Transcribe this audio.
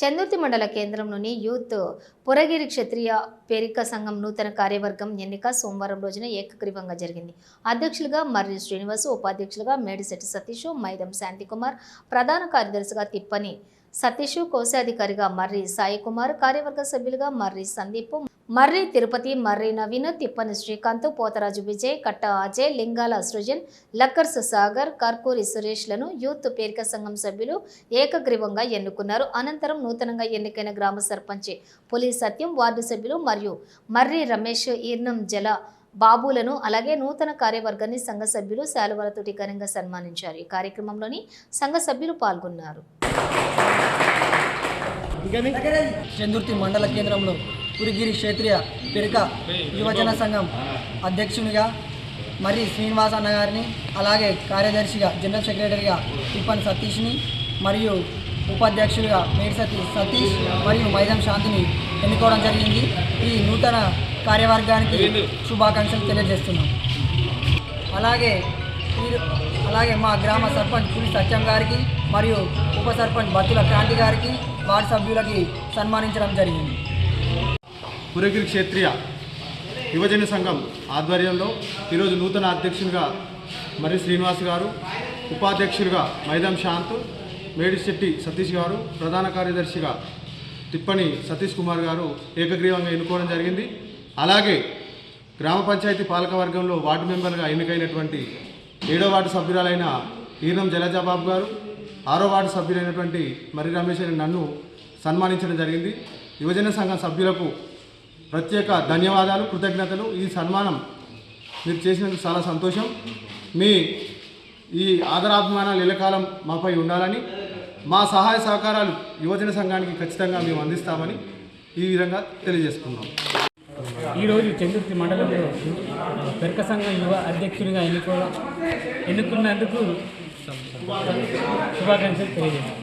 చందుర్తి మండల కేంద్రంలోని యూత్ పురగిరి క్షత్రియ పేరిక సంఘం నూతన కార్యవర్గం ఎన్నిక సోమవారం రోజున ఏకగ్రీవంగా జరిగింది. అధ్యక్షులుగా మర్రి శ్రీనివాసు, ఉపాధ్యక్షులుగా మేడిశెట్టి సతీష్, మైదం శాంతికుమార్, ప్రధాన కార్యదర్శిగా తిప్పని సతీష్, కోశాధికారిగా మర్రి సాయికుమార్, కార్యవర్గ సభ్యులుగా మర్రి సందీప్, మర్రి తిరుపతి, మర్రి నవీన్, తిప్పని శ్రీకాంత్, పోతరాజు విజయ్, కట్ట అజయ్, లింగాల సృజన్, లక్కర్స్ సాగర్, కర్కూరి సురేష్లను యూత్ పేరిక సంఘం సభ్యులు ఏకగ్రీవంగా ఎన్నుకున్నారు. అనంతరం నూతనంగా ఎన్నికైన గ్రామ సర్పంచ్ పులి సత్యం, వార్డు సభ్యులు మరియు మర్రి రమేష్, ఈర్నం జల బాబులను అలాగే నూతన కార్యవర్గాన్ని సంఘ సభ్యులు శాలువాలతోటి ఘనంగా సన్మానించారు. ఈ కార్యక్రమంలోని సంఘ సభ్యులు పాల్గొన్నారు. చందుర్తి మండల కేంద్రంలో పురిగిరి క్షేత్రీయ పెరిక యువజన సంఘం అధ్యక్షునిగా మర్రి శ్రీనివాస్ అన్న గారిని, అలాగే కార్యదర్శిగా జనరల్ సెక్రటరీగా తిప్పని సతీష్ని మరియు ఉపాధ్యక్షులుగా మేడిశెట్టి సతీష్ మరియు మైదం శాంతిని ఎన్నుకోవడం జరిగింది. ఈ నూతన కార్యవర్గానికి శుభాకాంక్షలు తెలియజేస్తున్నాం. అలాగే మా గ్రామ సర్పంచ్ పులి సత్యం గారికి మరియు ఉప సర్పంచ్ బత్తుల క్రాంతి గారికి, వార్డు సభ్యులకి సన్మానించడం జరిగింది. పురగిరి క్షేత్రీయ యువజన సంఘం ఆధ్వర్యంలో ఈరోజు నూతన అధ్యక్షునిగా మర్రి శ్రీనివాస్ గారు, ఉపాధ్యక్షులుగా మైదం శాంత్, మేడిశెట్టి సతీష్ గారు, ప్రధాన కార్యదర్శిగా తిప్పని సతీష్ కుమార్ గారు ఏకగ్రీవంగా ఎన్నుకోవడం జరిగింది. అలాగే గ్రామ పంచాయతీ పాలకవర్గంలో వార్డు మెంబర్గా ఎన్నికైనటువంటి 7వ వార్డు సభ్యురాలైన ఈర్నం జలజాబాబు గారు, 6వ వార్డు సభ్యులైనటువంటి మర్రి రమేష్ అని నన్ను సన్మానించడం జరిగింది. యువజన సంఘం సభ్యులకు ప్రత్యేక ధన్యవాదాలు, కృతజ్ఞతలు. ఈ సన్మానం మీరు చేసినందుకు చాలా సంతోషం. మీ ఈ ఆదరాభిమానాలు ఎల్లకాలం మాపై ఉండాలని, మా సహాయ సహకారాలు యువజన సంఘానికి ఖచ్చితంగా మేము అందిస్తామని ఈ విధంగా తెలియజేసుకున్నాం. ఈరోజు చందుర్తి మండలంలో పెరక సంఘం యువ అధ్యక్షునిగా ఎన్నుకున్నందుకు శుభాకాంక్షలు తెలియజేస్తాం.